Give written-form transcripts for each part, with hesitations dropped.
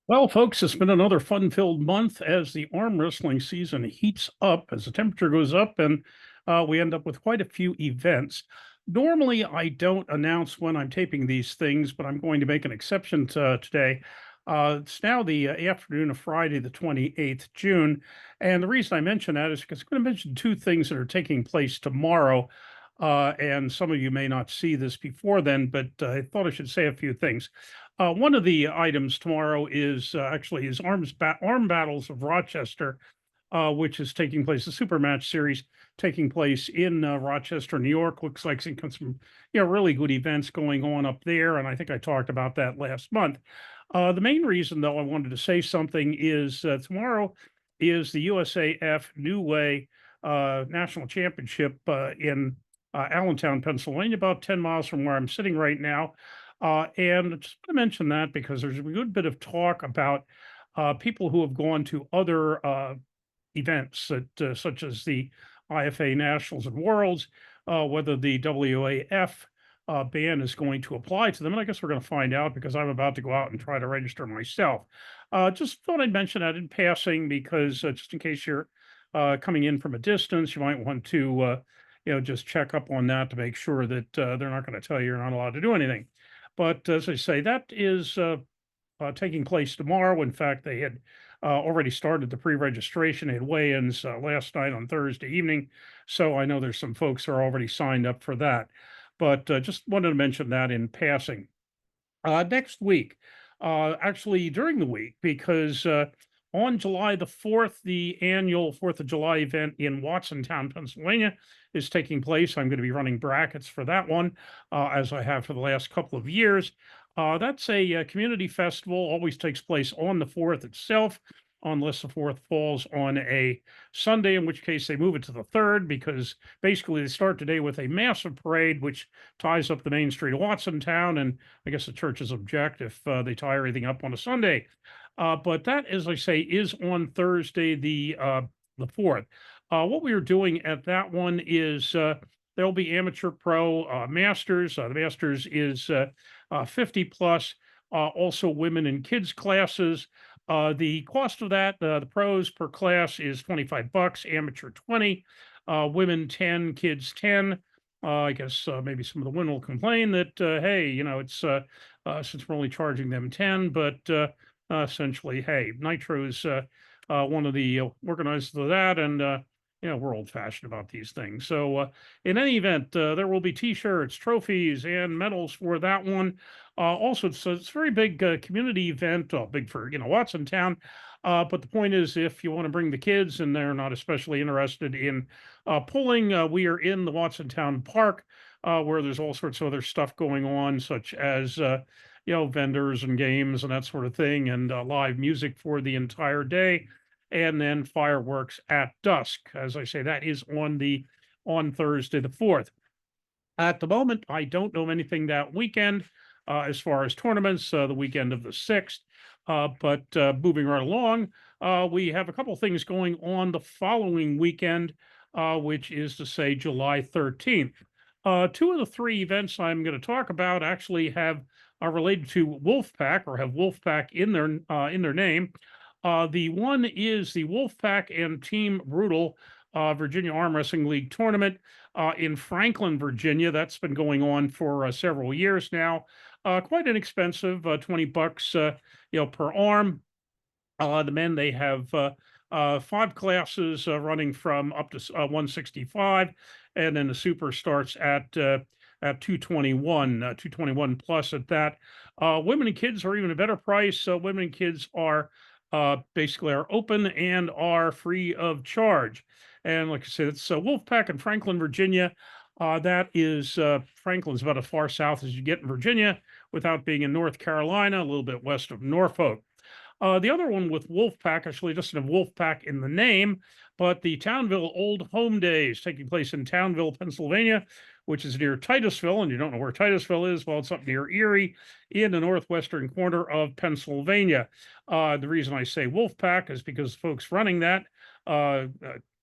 Well, folks, it's been another fun-filled month as the arm wrestling season heats up, as the temperature goes up, and we end up with quite a few events. Normally, I don't announce when I'm taping these things, but I'm going to make an exception today. It's now the afternoon of Friday, the 28th June, and the reason I mention that is because I'm going to mention two things that are taking place tomorrow. And some of you may not see this before then, but I thought I should say a few things. One of the items tomorrow is actually is Arm Battles of Rochester, which is taking place, the Supermatch series taking place in Rochester, New York. Looks like some really good events going on up there, and I think I talked about that last month. The main reason, though, I wanted to say something is tomorrow is the USAF New Way National Championship in Allentown, Pennsylvania, about 10 miles from where I'm sitting right now. And just want to mention that because there's a good bit of talk about people who have gone to other events such as the IFA Nationals and Worlds, whether the WAF ban is going to apply to them. And I guess we're going to find out because I'm about to go out and try to register myself. Just thought I'd mention that in passing because just in case you're coming in from a distance, you might want to, just check up on that to make sure that they're not going to tell you you're not allowed to do anything. But as I say, that is taking place tomorrow. In fact, they had already started the pre-registration. They had weigh-ins last night on Thursday evening. So I know there's some folks who are already signed up for that. But just wanted to mention that in passing. Next week, actually during the week, because on July the 4th, the annual 4th of July event in Watsontown, Pennsylvania is taking place. I'm going to be running brackets for that one, as I have for the last couple of years. That's a community festival, always takes place on the 4th itself, unless the 4th falls on a Sunday, in which case they move it to the 3rd, because basically they start today with a massive parade, which ties up the main street of Watsontown, and I guess the churches object if they tie everything up on a Sunday. But that, as I say, is on Thursday, the 4th. What we are doing at that one is there'll be amateur, pro, masters. The masters is 50 plus, also women and kids classes. The cost of that, the pros per class is $25, amateur 20, women 10, kids 10. I guess maybe some of the women will complain that, hey, it's since we're only charging them 10, but essentially, hey, Nitro's one of the organizers of that, and we're old fashioned about these things. So, in any event, there will be T-shirts, trophies, and medals for that one. Also, it's a very big community event, big for Watsontown. But the point is, if you want to bring the kids and they're not especially interested in pulling, we are in the Watsontown Park, where there's all sorts of other stuff going on, such as vendors and games and that sort of thing, and live music for the entire day, and then fireworks at dusk. As I say, that is on Thursday the 4th. At the moment, I don't know anything that weekend as far as tournaments, the weekend of the 6th. But moving right along, we have a couple things going on the following weekend, which is to say July 13th. Two of the three events I'm going to talk about actually are related to Wolfpack, or have Wolfpack in their name. The one is the Wolfpack and Team Brutal Virginia Arm Wrestling League tournament in Franklin, Virginia. That's been going on for several years now. Quite inexpensive, $20 per arm. The men, they have 5 classes running from up to 165, and then the super starts at 221 plus at that. Women and kids are even a better price. Women and kids are basically are open and are free of charge. And like I said, it's Wolfpack in Franklin, Virginia. That is Franklin's about as far south as you get in Virginia without being in North Carolina, a little bit west of Norfolk. The other one with Wolfpack actually doesn't have Wolfpack in the name, but the Townville Old Home Days taking place in Townville, Pennsylvania, which is near Titusville. And you don't know where Titusville is? Well, it's up near Erie in the northwestern corner of Pennsylvania. The reason I say Wolfpack is because folks running that,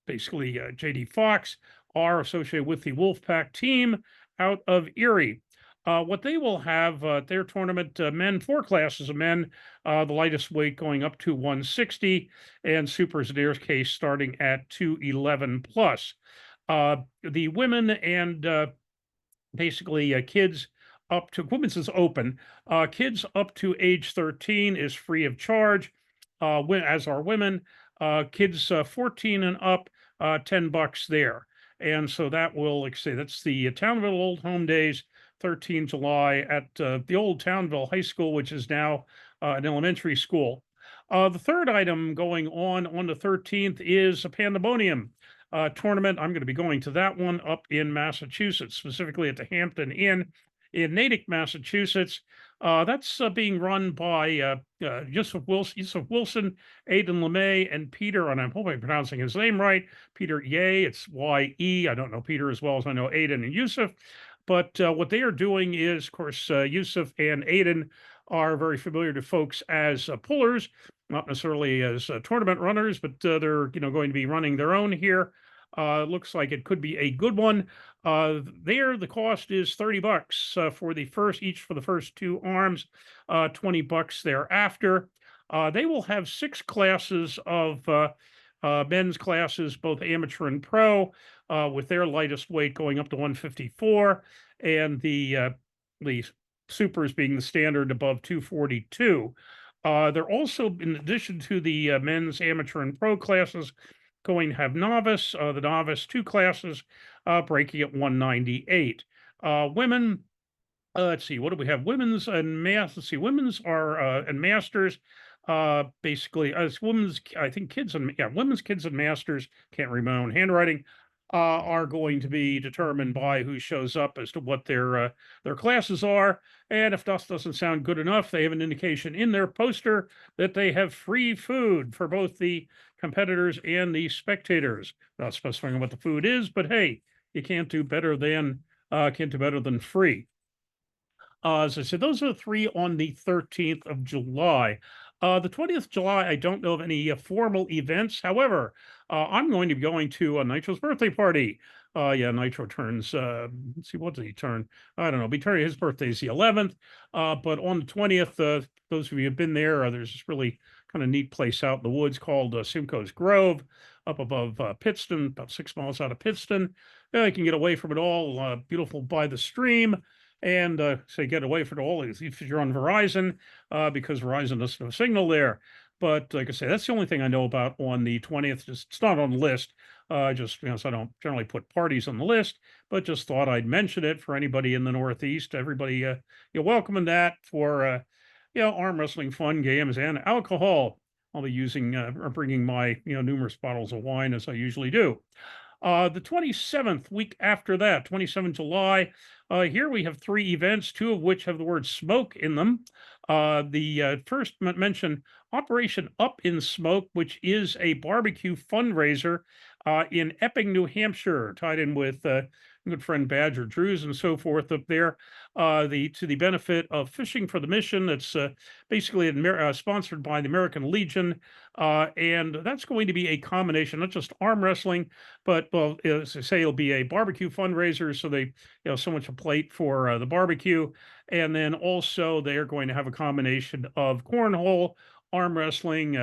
basically JD Fox, are associated with the Wolfpack team out of Erie. What they will have their tournament, men, 4 classes of men, the lightest weight going up to 160, and supers in their case starting at 211 plus. The women and basically kids up to women's is open. Kids up to age 13 is free of charge, as are women. Kids 14 and up, $10 there. And so that will, like I say, that's the Townville Old Home Days, 13 July at the old Townville High School, which is now an elementary school. The third item going on the 13th is a Pandemonium tournament. I'm going to be going to that one up in Massachusetts, specifically at the Hampton Inn in Natick, Massachusetts. That's being run by Yusuf Wilson, Aidan LeMay, and Peter, and I'm hoping I'm pronouncing his name right, Peter Ye. It's Y-E. I don't know Peter as well as I know Aidan and Yusuf. But what they are doing is, of course, Yusuf and Aidan are very familiar to folks as pullers, not necessarily as tournament runners, but they're going to be running their own here. Looks like it could be a good one. There, the cost is $30 for the first 2 arms, $20 thereafter. They will have 6 classes of men's classes, both amateur and pro, with their lightest weight going up to 154, and the supers being the standard above 242. They're also, in addition to the men's amateur and pro classes, going to have novice, the novice 2 classes, breaking at 198. Women, let's see, what do we have? Women's and mass. Let's see, women's are and masters. Basically, as women's, I think women's kids and masters, can't read my own handwriting, are going to be determined by who shows up as to what their classes are. And if that doesn't sound good enough, they have an indication in their poster that they have free food for both the competitors and the spectators. Not specifying what the food is, but hey, you can't do better than free. As I said, those are the 3 on the 13th of July. The 20th of July, I don't know of any formal events. However, I'm going to be going to Nitro's birthday party. Yeah, Nitro turns, let's see, what did he turn? I don't know. His birthday is the 11th. But on the 20th, those of you who have been there, there's this really kind of neat place out in the woods called Simcoe's Grove, up above Pittston, about 6 miles out of Pittston. You can get away from it all, beautiful by the stream. And say get away from it all if you're on Verizon, because Verizon doesn't have a signal there. But like I say, that's the only thing I know about on the 20th. Just it's not on the list. Just so I don't generally put parties on the list, but just thought I'd mention it for anybody in the Northeast. Everybody, you're welcome in that for arm wrestling, fun, games, and alcohol. I'll be using or bringing my numerous bottles of wine as I usually do. The 27th, week after that, 27 July, here we have 3 events, 2 of which have the word smoke in them. The first mention Operation Up in Smoke, which is a barbecue fundraiser in Epping, New Hampshire, tied in with good friend Badger Drews and so forth up there, to the benefit of Fishing for the Mission. It's basically sponsored by the American Legion, and that's going to be a combination, not just arm wrestling, but as I say, it'll be a barbecue fundraiser, so they so much a plate for the barbecue, and then also they are going to have a combination of cornhole, arm wrestling,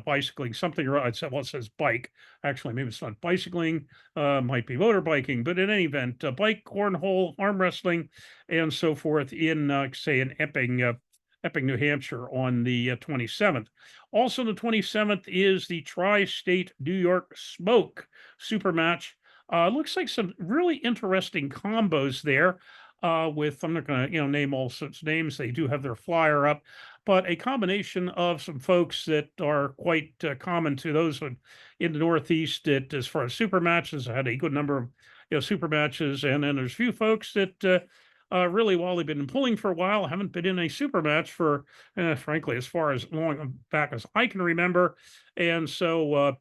bicycling, something. It says bike. Actually, maybe it's not bicycling, might be motorbiking, but in any event, bike, cornhole, arm wrestling, and so forth in, say, in Epping, New Hampshire on the 27th. Also, the 27th is the Tri-State New York Smoke Supermatch. Looks like some really interesting combos there. With I'm not going to name all sorts of names. They do have their flyer up, but a combination of some folks that are quite common to those in the Northeast. That, as far as super matches, I had a good number of super matches, and then there's a few folks that really, while they've been pulling for a while, haven't been in a super match for, frankly, as far as long back as I can remember, and so.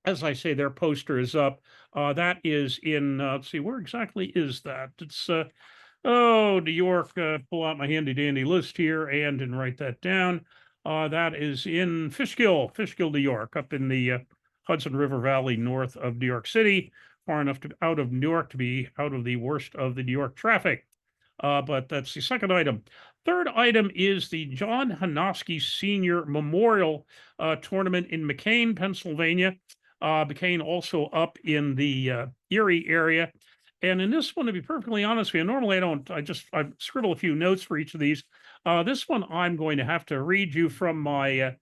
As I say, their poster is up. That is in, let's see, where exactly is that? It's, New York. Pull out my handy dandy list here and write that down. That is in Fishkill, New York, up in the Hudson River Valley, north of New York City, far enough out of New York to be out of the worst of the New York traffic. but that's the second item. Third item is the John Heynoski Senior Memorial Tournament in McKean, Pennsylvania. McKean also up in the Erie area. And in this one, to be perfectly honest with you, normally I scribble a few notes for each of these. This one I'm going to have to read you from my,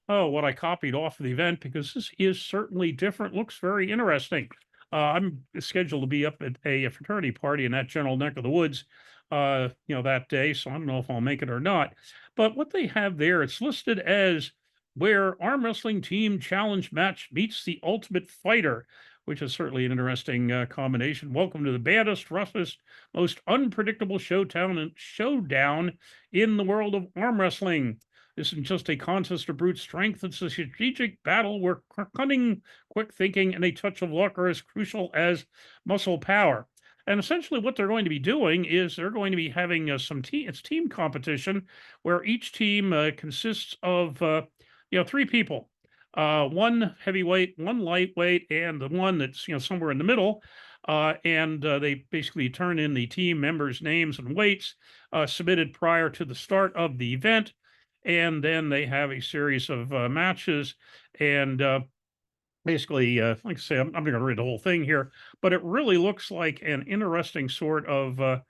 what I copied off of the event, because this is certainly different, looks very interesting. I'm scheduled to be up at a fraternity party in that general neck of the woods, that day. So I don't know if I'll make it or not. But what they have there, it's listed as where arm wrestling team challenge match meets the ultimate fighter, which is certainly an interesting combination. Welcome to the baddest, roughest, most unpredictable showdown in the world of arm wrestling. This isn't just a contest of brute strength. It's a strategic battle where cunning, quick thinking, and a touch of luck are as crucial as muscle power. And essentially what they're going to be doing is they're going to be having it's team competition where each team consists of, three people, one heavyweight, one lightweight, and the one that's, somewhere in the middle. And they basically turn in the team members' names and weights submitted prior to the start of the event. And then they have a series of matches. And basically, like I say, I'm not going to read the whole thing here, but it really looks like an interesting sort of,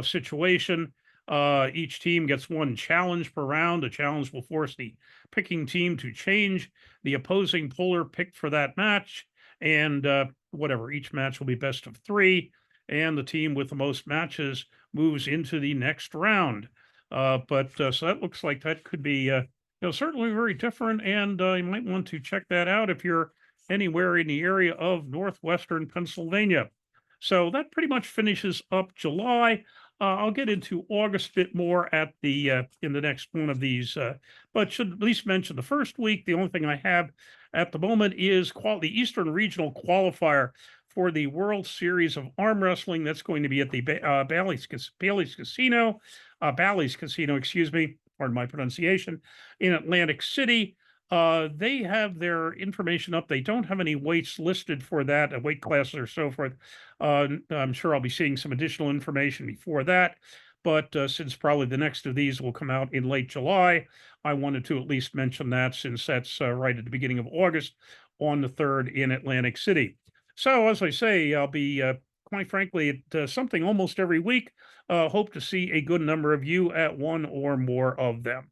situation. Each team gets one challenge per round. The challenge will force the picking team to change the opposing puller picked for that match. And whatever, each match will be best of three. And the team with the most matches moves into the next round. So that looks like that could be, certainly very different. And you might want to check that out if you're anywhere in the area of northwestern Pennsylvania. So that pretty much finishes up July. I'll get into August a bit more at the in the next one of these, but should at least mention the first week. The only thing I have at the moment is the Eastern Regional Qualifier for the World Series of Arm Wrestling. That's going to be at the Bally's Casino, excuse me, pardon my pronunciation, in Atlantic City. They have their information up. They don't have any weights listed for that, weight classes or so forth. I'm sure I'll be seeing some additional information before that. But since probably the next of these will come out in late July, I wanted to at least mention that, since that's right at the beginning of August on the 3rd in Atlantic City. So as I say, I'll be, quite frankly, at something almost every week. Hope to see a good number of you at one or more of them.